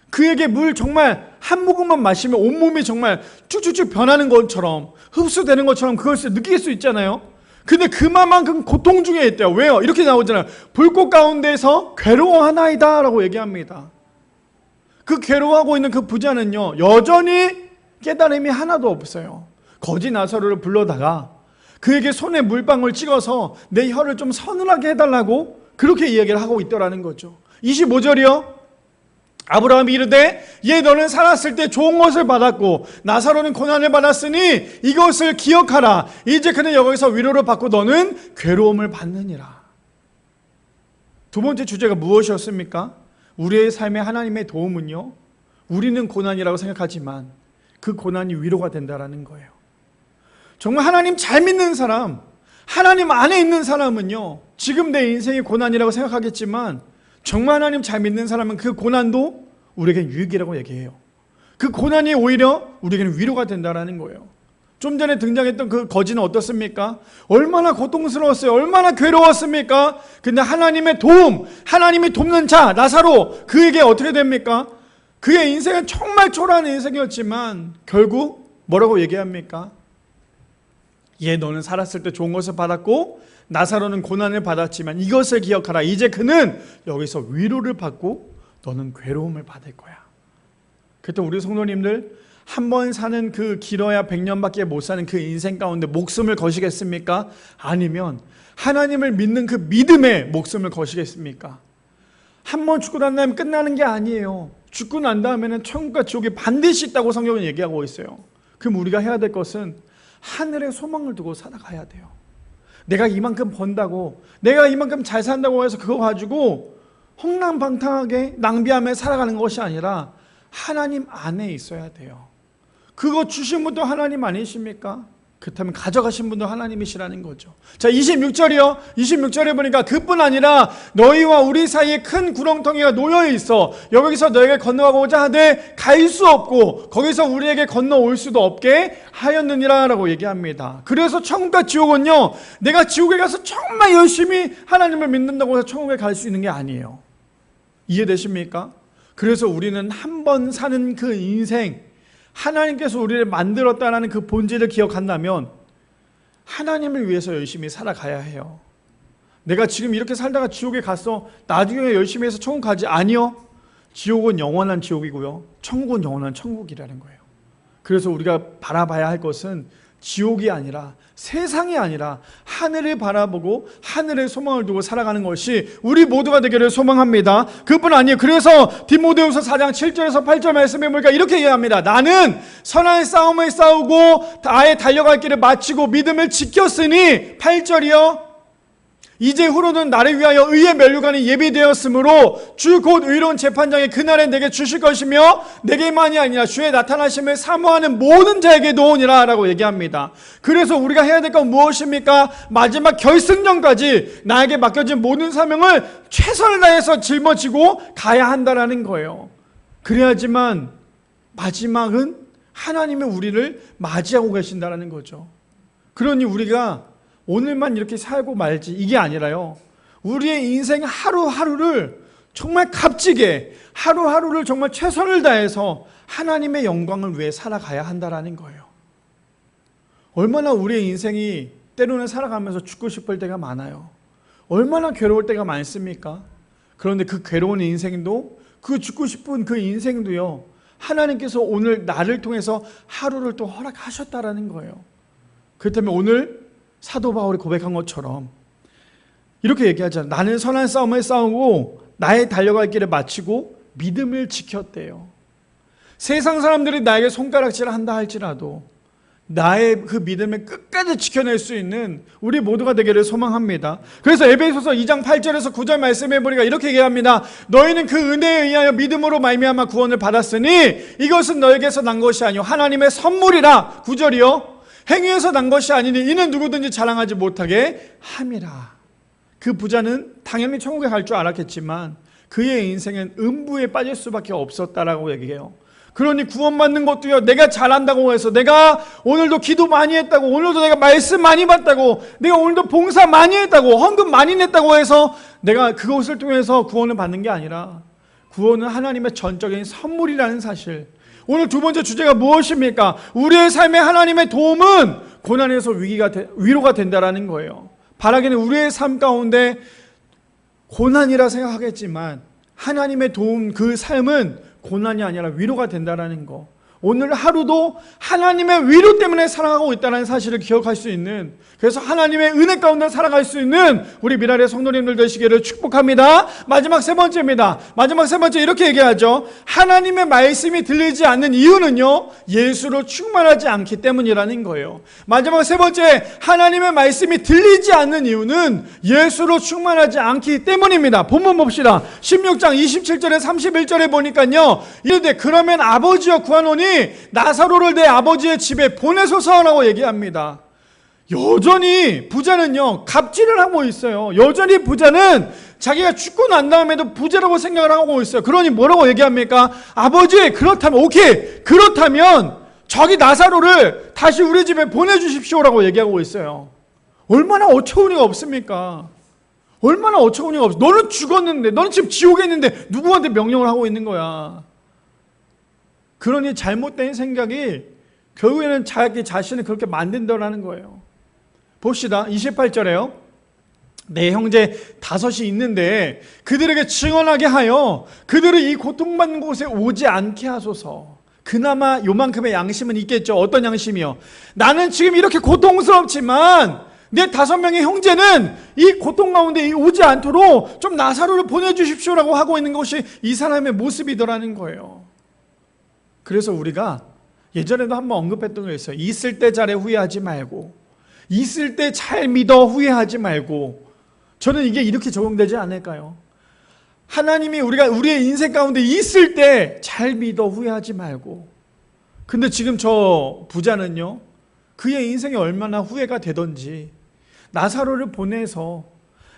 그에게 물 정말 한 모금만 마시면 온몸이 정말 쭉쭉쭉 변하는 것처럼, 흡수되는 것처럼 그것을 느낄 수 있잖아요. 근데 그만큼 고통 중에 있대요. 왜요? 이렇게 나오잖아요. 불꽃 가운데서 괴로워하나이다 라고 얘기합니다. 그 괴로워하고 있는 그 부자는요 여전히 깨달음이 하나도 없어요. 거지 나사로를 불러다가 그에게 손에 물방울 찍어서 내 혀를 좀 서늘하게 해달라고 그렇게 이야기를 하고 있더라는 거죠. 25절이요. 아브라함이 이르되 너는 살았을 때 좋은 것을 받았고 나사로는 고난을 받았으니 이것을 기억하라. 이제 그는 여기서 위로를 받고 너는 괴로움을 받느니라. 두 번째 주제가 무엇이었습니까? 우리의 삶에 하나님의 도움은요 우리는 고난이라고 생각하지만 그 고난이 위로가 된다는 거예요. 정말 하나님 잘 믿는 사람, 하나님 안에 있는 사람은요 지금 내 인생이 고난이라고 생각하겠지만 정말 하나님 잘 믿는 사람은 그 고난도 우리에겐 유익이라고 얘기해요. 그 고난이 오히려 우리에게는 위로가 된다는 거예요. 좀 전에 등장했던 그 거지는 어떻습니까? 얼마나 고통스러웠어요. 얼마나 괴로웠습니까? 근데 하나님의 도움, 하나님이 돕는 자 나사로, 그에게 어떻게 됩니까? 그의 인생은 정말 초라한 인생이었지만 결국 뭐라고 얘기합니까? 너는 살았을 때 좋은 것을 받았고 나사로는 고난을 받았지만 이것을 기억하라. 이제 그는 여기서 위로를 받고 너는 괴로움을 받을 거야. 그때 우리 성도님들 한 번 사는 그 길어야 100년밖에 못 사는 그 인생 가운데 목숨을 거시겠습니까? 아니면 하나님을 믿는 그 믿음에 목숨을 거시겠습니까? 한 번 죽고 난 다음에 끝나는 게 아니에요. 죽고 난 다음에는 천국과 지옥이 반드시 있다고 성경은 얘기하고 있어요. 그럼 우리가 해야 될 것은 하늘에 소망을 두고 살아가야 돼요. 내가 이만큼 번다고, 내가 이만큼 잘 산다고 해서 그거 가지고 험난방탕하게 낭비하며 살아가는 것이 아니라 하나님 안에 있어야 돼요. 그거 주신 분도 하나님 아니십니까? 그렇다면 가져가신 분도 하나님이시라는 거죠. 자, 26절이요. 26절에 보니까 그뿐 아니라 너희와 우리 사이에 큰 구렁텅이가 놓여 있어 여기서 너에게 건너가고자 하되 갈 수 없고 거기서 우리에게 건너올 수도 없게 하였느니라 라고 얘기합니다. 그래서 천국과 지옥은요, 내가 지옥에 가서 정말 열심히 하나님을 믿는다고 해서 천국에 갈 수 있는 게 아니에요. 이해되십니까? 그래서 우리는 한 번 사는 그 인생, 하나님께서 우리를 만들었다는 그 본질을 기억한다면 하나님을 위해서 열심히 살아가야 해요. 내가 지금 이렇게 살다가 지옥에 갔어, 나중에 열심히 해서 천국 가지? 아니요. 지옥은 영원한 지옥이고요, 천국은 영원한 천국이라는 거예요. 그래서 우리가 바라봐야 할 것은 지옥이 아니라, 세상이 아니라 하늘을 바라보고 하늘의 소망을 두고 살아가는 것이 우리 모두가 되기를 소망합니다. 그뿐 아니에요. 그래서 디모데후서 4장 7절에서 8절 말씀해 보니까 이렇게 얘기합니다. 나는 선한 싸움을 싸우고 나의 달려갈 길을 마치고 믿음을 지켰으니, 8절이요, 이제 후로는 나를 위하여 의의 면류관이 예비되었으므로 주 곧 의로운 재판장이 그날에 내게 주실 것이며 내게만이 아니라 주의 나타나심을 사모하는 모든 자에게 놓으니라 라고 얘기합니다. 그래서 우리가 해야 될 건 무엇입니까? 마지막 결승전까지 나에게 맡겨진 모든 사명을 최선을 다해서 짊어지고 가야 한다라는 거예요. 그래야지만 마지막은 하나님의 우리를 맞이하고 계신다라는 거죠. 그러니 우리가 오늘만 이렇게 살고 말지 이게 아니라요, 우리의 인생 하루하루를 정말 값지게, 하루하루를 정말 최선을 다해서 하나님의 영광을 위해 살아가야 한다라는 거예요. 얼마나 우리의 인생이 때로는 살아가면서 죽고 싶을 때가 많아요. 얼마나 괴로울 때가 많습니까? 그런데 그 괴로운 인생도, 그 죽고 싶은 그 인생도요, 하나님께서 오늘 나를 통해서 하루를 또 허락하셨다라는 거예요. 그렇다면 오늘 사도 바울이 고백한 것처럼 이렇게 얘기하잖아요. 나는 선한 싸움을 싸우고 나의 달려갈 길을 마치고 믿음을 지켰대요. 세상 사람들이 나에게 손가락질을 한다 할지라도 나의 그 믿음을 끝까지 지켜낼 수 있는 우리 모두가 되기를 소망합니다. 그래서 에베소서 2장 8절에서 9절 말씀해 보니까 이렇게 얘기합니다. 너희는 그 은혜에 의하여 믿음으로 말미암아 구원을 받았으니 이것은 너에게서 난 것이 아니요 하나님의 선물이라. 9절이요. 행위에서 난 것이 아니니 이는 누구든지 자랑하지 못하게 함이라. 그 부자는 당연히 천국에 갈 줄 알았겠지만 그의 인생은 음부에 빠질 수밖에 없었다라고 얘기해요. 그러니 구원받는 것도요, 내가 잘한다고 해서, 내가 오늘도 기도 많이 했다고, 오늘도 내가 말씀 많이 받다고, 내가 오늘도 봉사 많이 했다고, 헌금 많이 냈다고 해서 내가 그것을 통해서 구원을 받는 게 아니라 구원은 하나님의 전적인 선물이라는 사실. 오늘 두 번째 주제가 무엇입니까? 우리의 삶에 하나님의 도움은 고난에서 위로가 된다라는 거예요. 바라기는 우리의 삶 가운데 고난이라 생각하겠지만 하나님의 도움, 그 삶은 고난이 아니라 위로가 된다라는 거. 오늘 하루도 하나님의 위로 때문에 살아가고 있다는 사실을 기억할 수 있는, 그래서 하나님의 은혜 가운데 살아갈 수 있는 우리 미랄의 성도님들 되시기를 축복합니다. 마지막 세 번째입니다. 마지막 세 번째 이렇게 얘기하죠. 하나님의 말씀이 들리지 않는 이유는요, 예수로 충만하지 않기 때문이라는 거예요. 마지막 세 번째, 하나님의 말씀이 들리지 않는 이유는 예수로 충만하지 않기 때문입니다. 본문 봅시다. 16장 27절에 31절에 보니까요, 이르되 그러면 아버지여 구하노니 나사로를 내 아버지의 집에 보내소서라고 얘기합니다. 여전히 부자는요, 갑질을 하고 있어요. 여전히 부자는 자기가 죽고 난 다음에도 부자라고 생각을 하고 있어요. 그러니 뭐라고 얘기합니까? 아버지, 그렇다면, 오케이, 그렇다면 저기 나사로를 다시 우리 집에 보내주십시오라고 얘기하고 있어요. 얼마나 어처구니가 없습니까? 얼마나 어처구니가 없어. 너는 죽었는데, 너는 지금 지옥에 있는데 누구한테 명령을 하고 있는 거야? 그러니 잘못된 생각이 결국에는 자기 자신을 그렇게 만든다라는 거예요. 봅시다. 28절에요. 내 형제 5이 있는데 그들에게 증언하게 하여 그들을 이 고통받는 곳에 오지 않게 하소서. 그나마 요만큼의 양심은 있겠죠. 어떤 양심이요? 나는 지금 이렇게 고통스럽지만 내 5명의 형제는 이 고통 가운데 오지 않도록 좀 나사로를 보내주십시오라고 하고 있는 것이 이 사람의 모습이더라는 거예요. 그래서 우리가 예전에도 한번 언급했던 게 있어요. 있을 때 잘해 후회하지 말고, 있을 때 잘 믿어 후회하지 말고. 저는 이게 이렇게 적용되지 않을까요? 하나님이 우리의 인생 가운데 있을 때 잘 믿어 후회하지 말고. 근데 지금 저 부자는요, 그의 인생이 얼마나 후회가 되던지 나사로를 보내서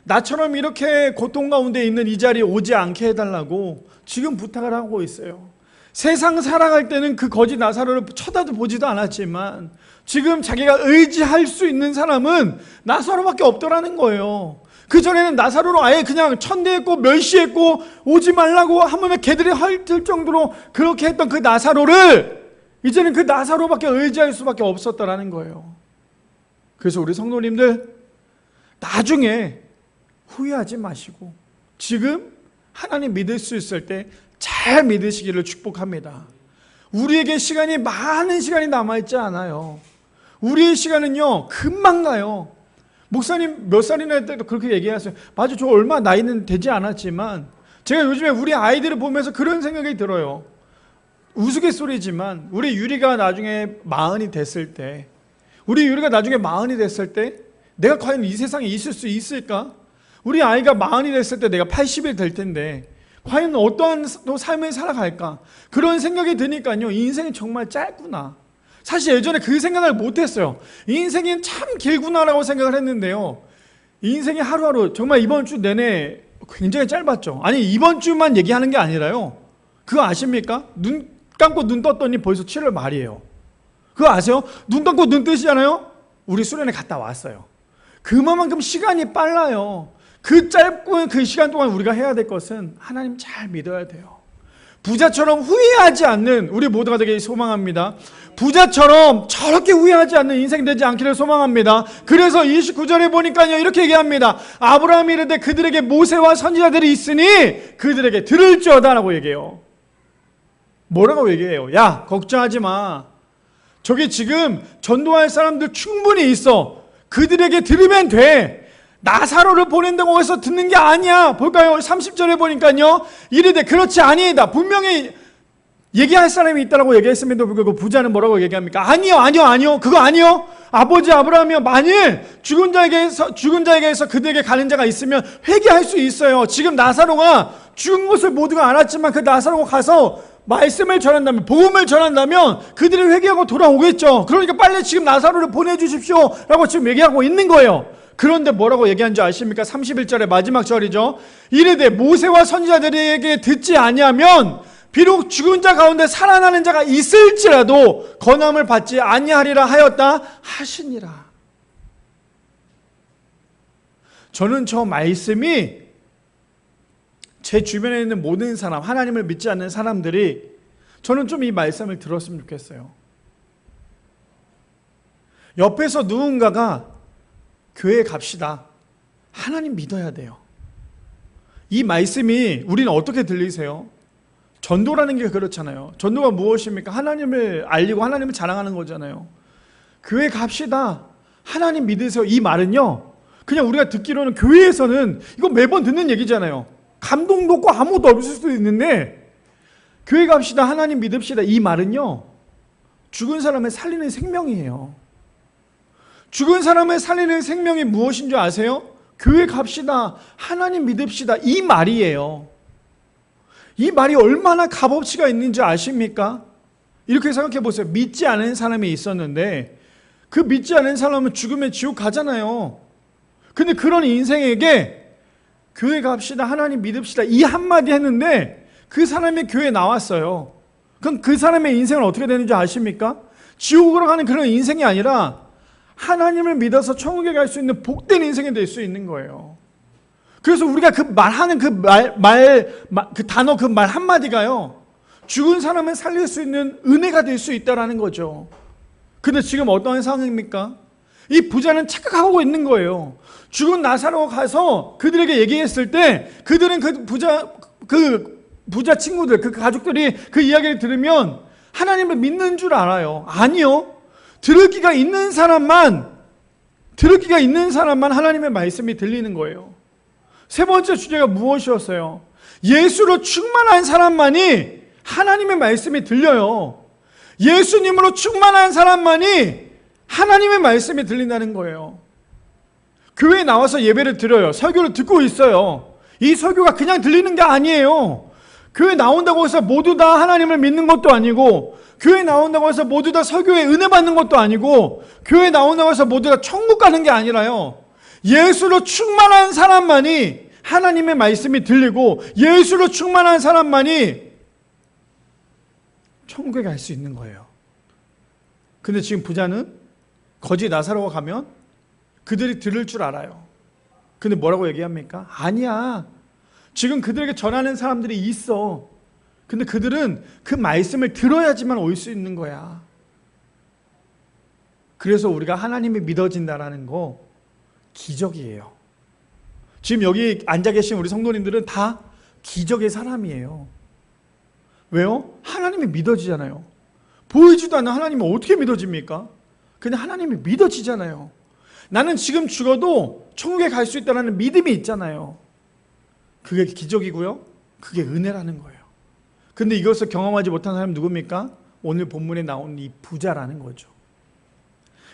나처럼 이렇게 고통 가운데 있는 이 자리에 오지 않게 해달라고 지금 부탁을 하고 있어요. 세상 살아갈 때는 그 거지 나사로를 쳐다도 보지도 않았지만 지금 자기가 의지할 수 있는 사람은 나사로밖에 없더라는 거예요. 그전에는 나사로로 아예 그냥 천대했고 멸시했고 오지 말라고 하면 걔들이 헐들 정도로 그렇게 했던 그 나사로를 이제는 그 나사로밖에 의지할 수밖에 없었다라는 거예요. 그래서 우리 성도님들 나중에 후회하지 마시고 지금 하나님 믿을 수 있을 때 잘 믿으시기를 축복합니다. 우리에게 많은 시간이 남아있지 않아요. 우리의 시간은요 금방 가요. 목사님 몇 살이나 할 때도 그렇게 얘기하세요. 맞아, 저 얼마 나이는 되지 않았지만 제가 요즘에 우리 아이들을 보면서 그런 생각이 들어요. 우스갯소리지만 우리 유리가 나중에 마흔이 됐을 때 내가 과연 이 세상에 있을 수 있을까? 우리 아이가 마흔이 됐을 때 내가 80이 될 텐데 과연 어떠한 삶을 살아갈까? 그런 생각이 드니까요, 인생이 정말 짧구나. 사실 예전에 그 생각을 못했어요. 인생이 참 길구나라고 생각을 했는데요, 인생이 하루하루 정말 이번 주 내내 굉장히 짧았죠. 아니, 이번 주만 얘기하는 게 아니라요, 그거 아십니까? 눈 감고 눈 떴더니 벌써 7월 말이에요. 그거 아세요? 눈 감고 눈 뜨시잖아요? 우리 수련회 갔다 왔어요. 그만큼 시간이 빨라요. 그 짧은 그 시간 동안 우리가 해야 될 것은 하나님 잘 믿어야 돼요. 부자처럼 후회하지 않는 우리 모두가 되길 소망합니다. 부자처럼 저렇게 후회하지 않는 인생 되지 않기를 소망합니다. 그래서 29절에 보니까요 이렇게 얘기합니다. 아브라함이 이르되 그들에게 모세와 선지자들이 있으니 그들에게 들을지어다 라고 얘기해요. 뭐라고 얘기해요? 야, 걱정하지 마. 저기 지금 전도할 사람들 충분히 있어. 그들에게 들으면 돼. 나사로를 보낸다고 해서 듣는 게 아니야. 볼까요? 30절에 보니까요 이르되 그렇지 아니이다. 분명히 얘기할 사람이 있다라고 얘기했음에도 불구하고 부자는 뭐라고 얘기합니까? 아니요 그거 아니요. 아버지 아브라함이요, 만일 죽은 자에게서 그들에게 가는 자가 있으면 회개할 수 있어요. 지금 나사로가 죽은 것을 모두가 알았지만 그 나사로가 가서 말씀을 전한다면, 복음을 전한다면 그들이 회개하고 돌아오겠죠. 그러니까 빨리 지금 나사로를 보내주십시오 라고 지금 얘기하고 있는 거예요. 그런데 뭐라고 얘기한지 아십니까? 31절의 마지막 절이죠. 이르되 모세와 선지자들에게 듣지 아니하면 비록 죽은 자 가운데 살아나는 자가 있을지라도 권함을 받지 아니하리라 하였다 하시니라. 저는 저 말씀이 제 주변에 있는 모든 사람, 하나님을 믿지 않는 사람들이 저는 좀 이 말씀을 들었으면 좋겠어요. 옆에서 누군가가 교회 갑시다. 하나님 믿어야 돼요. 이 말씀이 우리는 어떻게 들리세요? 전도라는 게 그렇잖아요. 전도가 무엇입니까? 하나님을 알리고 하나님을 자랑하는 거잖아요. 교회 갑시다. 하나님 믿으세요. 이 말은요, 그냥 우리가 듣기로는 교회에서는 이거 매번 듣는 얘기잖아요. 감동도 없고 아무것도 없을 수도 있는데 교회 갑시다. 하나님 믿읍시다. 이 말은요, 죽은 사람을 살리는 생명이에요. 죽은 사람을 살리는 생명이 무엇인 줄 아세요? 교회 갑시다. 하나님 믿읍시다. 이 말이에요. 이 말이 얼마나 값어치가 있는지 아십니까? 이렇게 생각해 보세요. 믿지 않은 사람이 있었는데 그 믿지 않은 사람은 죽으면 지옥 가잖아요. 근데 그런 인생에게 교회 갑시다. 하나님 믿읍시다. 이 한마디 했는데 그 사람이 교회에 나왔어요. 그럼 그 사람의 인생은 어떻게 되는지 아십니까? 지옥으로 가는 그런 인생이 아니라 하나님을 믿어서 천국에 갈 수 있는 복된 인생이 될 수 있는 거예요. 그래서 우리가 그 말하는 그 단어 그 말 한마디가요, 죽은 사람을 살릴 수 있는 은혜가 될 수 있다라는 거죠. 근데 지금 어떠한 상황입니까? 이 부자는 착각하고 있는 거예요. 죽은 나사로가 가서 그들에게 얘기했을 때 그들은 그 부자 친구들, 그 가족들이 그 이야기를 들으면 하나님을 믿는 줄 알아요. 아니요. 들을 귀가 있는 사람만 하나님의 말씀이 들리는 거예요. 세 번째 주제가 무엇이었어요? 예수로 충만한 사람만이 하나님의 말씀이 들려요. 예수님으로 충만한 사람만이 하나님의 말씀이 들린다는 거예요. 교회에 나와서 예배를 드려요. 설교를 듣고 있어요. 이 설교가 그냥 들리는 게 아니에요. 교회 나온다고 해서 모두 다 하나님을 믿는 것도 아니고, 교회 나온다고 해서 모두 다 설교에 은혜 받는 것도 아니고, 교회 나온다고 해서 모두 다 천국 가는 게 아니라요. 예수로 충만한 사람만이 하나님의 말씀이 들리고, 예수로 충만한 사람만이 천국에 갈 수 있는 거예요. 근데 지금 부자는 거지 나사로가 가면 그들이 들을 줄 알아요. 근데 뭐라고 얘기합니까? 아니야. 지금 그들에게 전하는 사람들이 있어. 근데 그들은 그 말씀을 들어야지만 올 수 있는 거야. 그래서 우리가 하나님이 믿어진다라는 거 기적이에요. 지금 여기 앉아 계신 우리 성도님들은 다 기적의 사람이에요. 왜요? 하나님이 믿어지잖아요. 보이지도 않는 하나님이 어떻게 믿어집니까? 그냥 하나님이 믿어지잖아요. 나는 지금 죽어도 천국에 갈 수 있다는 믿음이 있잖아요. 그게 기적이고요. 그게 은혜라는 거예요. 근데 이것을 경험하지 못한 사람이 누굽니까? 오늘 본문에 나온 이 부자라는 거죠.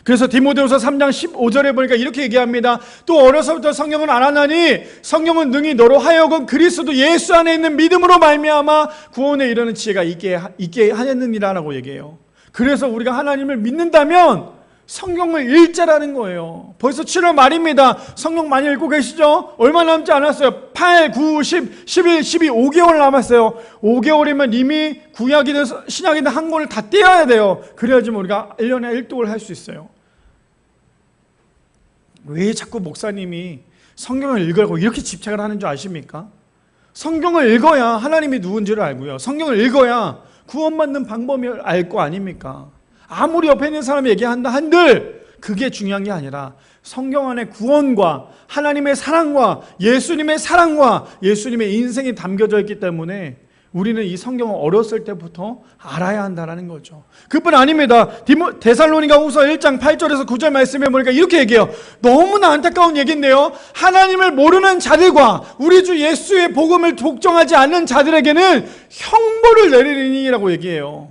그래서 디모데후서 3장 15절에 보니까 이렇게 얘기합니다. 또 어려서부터 성경을 알았나니 성경은 능히 너로 하여금 그리스도 예수 안에 있는 믿음으로 말미암아 구원에 이르는 지혜가 있게 하였느니라라고 얘기해요. 그래서 우리가 하나님을 믿는다면 성경을 읽자라는 거예요. 벌써 7월 말입니다. 성경 많이 읽고 계시죠? 얼마 남지 않았어요. 8, 9, 10, 11, 12, 5개월 남았어요. 5개월이면 이미 구약이든 신약이든 한 권을 다 떼어야 돼요. 그래야지 우리가 1년에 1독을 할 수 있어요. 왜 자꾸 목사님이 성경을 읽으라고 이렇게 집착을 하는 줄 아십니까? 성경을 읽어야 하나님이 누군지를 알고요. 성경을 읽어야 구원받는 방법을 알 거 아닙니까? 아무리 옆에 있는 사람이 얘기한다 한들 그게 중요한 게 아니라 성경 안에 구원과 하나님의 사랑과 예수님의 사랑과 예수님의 인생이 담겨져 있기 때문에 우리는 이 성경을 어렸을 때부터 알아야 한다는 거죠. 그뿐 아닙니다. 데살로니가 후서 1장 8절에서 9절 말씀에 보니까 이렇게 얘기해요. 너무나 안타까운 얘기인데요. 하나님을 모르는 자들과 우리 주 예수의 복음을 독점하지 않는 자들에게는 형벌을 내리리니라고 얘기해요.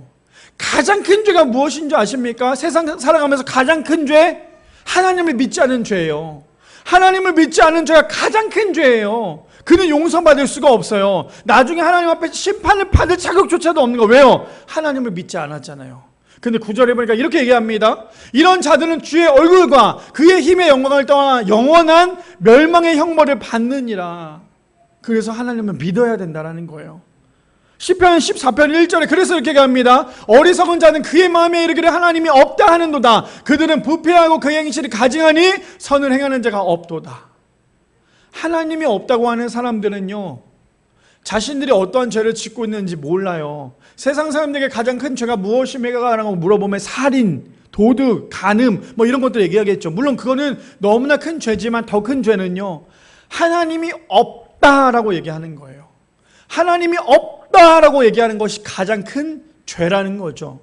가장 큰 죄가 무엇인 줄 아십니까? 세상 살아가면서 가장 큰 죄? 하나님을 믿지 않은 죄예요. 하나님을 믿지 않은 죄가 가장 큰 죄예요. 그는 용서받을 수가 없어요. 나중에 하나님 앞에 심판을 받을 자격조차도 없는 거. 왜요? 하나님을 믿지 않았잖아요. 근데 9절에 보니까 이렇게 얘기합니다. 이런 자들은 주의 얼굴과 그의 힘의 영광을 떠나 영원한 멸망의 형벌을 받느니라. 그래서 하나님을 믿어야 된다는 거예요. 시편 14편 1절에 그래서 이렇게 얘기합니다. 어리석은 자는 그의 마음에 이르기를 하나님이 없다 하는도다. 그들은 부패하고 그의 행실이 가증하니 선을 행하는 자가 없도다. 하나님이 없다고 하는 사람들은요, 자신들이 어떠한 죄를 짓고 있는지 몰라요. 세상 사람들에게 가장 큰 죄가 무엇입니까? 라고 물어보면 살인, 도둑, 간음 뭐 이런 것들 얘기하겠죠. 물론 그거는 너무나 큰 죄지만 더 큰 죄는요, 하나님이 없다라고 얘기하는 거예요. 하나님이 없다라고 얘기하는 것이 가장 큰 죄라는 거죠.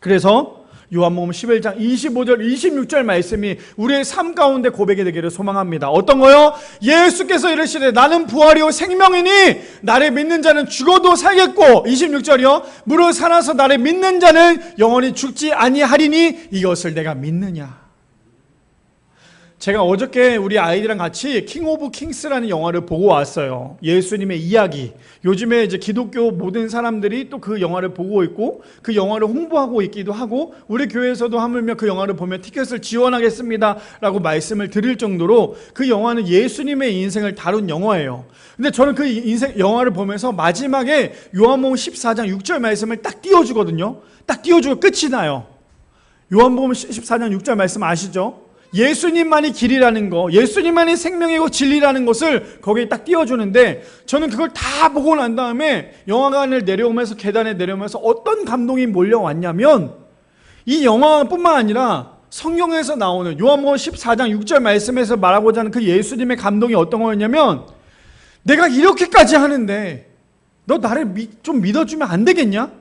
그래서 요한복음 11장 25절 26절 말씀이 우리의 삶 가운데 고백이 되기를 소망합니다. 어떤 거요? 예수께서 이르시되 나는 부활이요 생명이니 나를 믿는 자는 죽어도 살겠고 26절이요 무릇 살아서 나를 믿는 자는 영원히 죽지 아니하리니 이것을 내가 믿느냐. 제가 어저께 우리 아이들이랑 같이 킹 오브 킹스라는 영화를 보고 왔어요. 예수님의 이야기. 요즘에 이제 기독교 모든 사람들이 또 그 영화를 보고 있고 그 영화를 홍보하고 있기도 하고 우리 교회에서도 하물며 그 영화를 보면 티켓을 지원하겠습니다 라고 말씀을 드릴 정도로 그 영화는 예수님의 인생을 다룬 영화예요. 근데 저는 그 영화를 보면서 마지막에 요한복음 14장 6절 말씀을 딱 띄워주거든요. 딱 띄워주고 끝이 나요. 요한복음 14장 6절 말씀 아시죠? 예수님만이 길이라는 거, 예수님만이 생명이고 진리라는 것을 거기에 딱 띄워주는데 저는 그걸 다 보고 난 다음에 영화관을 내려오면서 계단에 내려오면서 어떤 감동이 몰려왔냐면 이 영화뿐만 아니라 성경에서 나오는 요한복음 14장 6절 말씀에서 말하고자 하는 그 예수님의 감동이 어떤 거였냐면 내가 이렇게까지 하는데 너 나를 좀 믿어주면 안 되겠냐?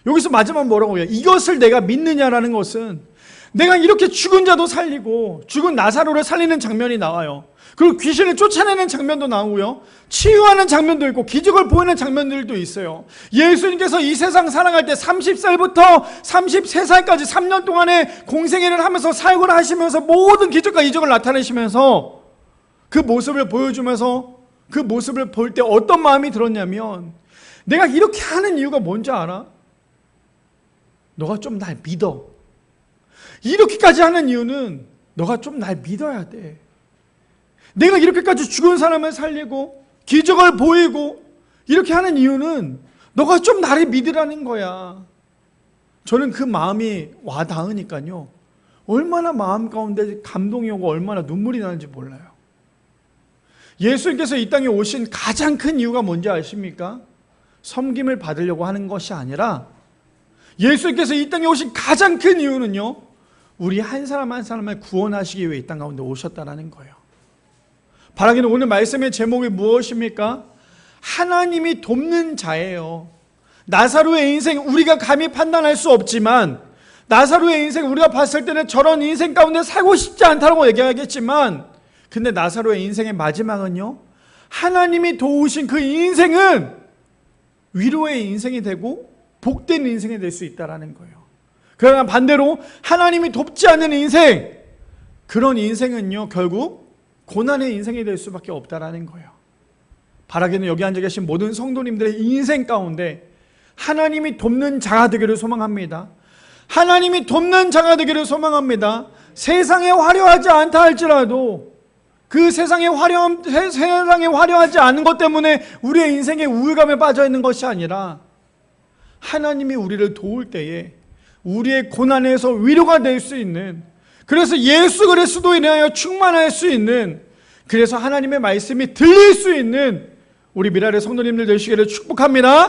여기서 마지막 뭐라고 해요? 이것을 내가 믿느냐라는 것은 내가 이렇게 죽은 자도 살리고 죽은 나사로를 살리는 장면이 나와요. 그리고 귀신을 쫓아내는 장면도 나오고요. 치유하는 장면도 있고 기적을 보이는 장면들도 있어요. 예수님께서 이 세상 살아갈 때 30살부터 33살까지 3년 동안의 공생애를 하면서 사역을 하시면서 모든 기적과 이적을 나타내시면서 그 모습을 보여주면서 그 모습을 볼 때 어떤 마음이 들었냐면, 내가 이렇게 하는 이유가 뭔지 알아? 너가 좀 날 믿어. 이렇게까지 하는 이유는 너가 좀 날 믿어야 돼. 내가 이렇게까지 죽은 사람을 살리고 기적을 보이고 이렇게 하는 이유는 너가 좀 나를 믿으라는 거야. 저는 그 마음이 와닿으니까요, 얼마나 마음 가운데 감동이 오고 얼마나 눈물이 나는지 몰라요. 예수님께서 이 땅에 오신 가장 큰 이유가 뭔지 아십니까? 섬김을 받으려고 하는 것이 아니라, 예수님께서 이 땅에 오신 가장 큰 이유는요, 우리 한 사람 한 사람을 구원하시기 위해 이 땅 가운데 오셨다라는 거예요. 바라기는 오늘 말씀의 제목이 무엇입니까? 하나님이 돕는 자예요. 나사로의 인생 우리가 감히 판단할 수 없지만, 나사로의 인생 우리가 봤을 때는 저런 인생 가운데 살고 싶지 않다고 얘기하겠지만, 근데 나사로의 인생의 마지막은요, 하나님이 도우신 그 인생은 위로의 인생이 되고 복된 인생이 될 수 있다는 거예요. 그러나 반대로 하나님이 돕지 않는 인생, 그런 인생은요 결국 고난의 인생이 될 수밖에 없다는 거예요. 바라기는 여기 앉아 계신 모든 성도님들의 인생 가운데 하나님이 돕는 자가 되기를 소망합니다. 하나님이 돕는 자가 되기를 소망합니다. 세상에 화려하지 않다 할지라도 그 세상에 화려하지 않은 것 때문에 우리의 인생에 우울감에 빠져 있는 것이 아니라, 하나님이 우리를 도울 때에 우리의 고난에서 위로가 될 수 있는, 그래서 예수 그리스도에 인하여 충만할 수 있는, 그래서 하나님의 말씀이 들릴 수 있는 우리 미라의 성도님들 되시기를 축복합니다.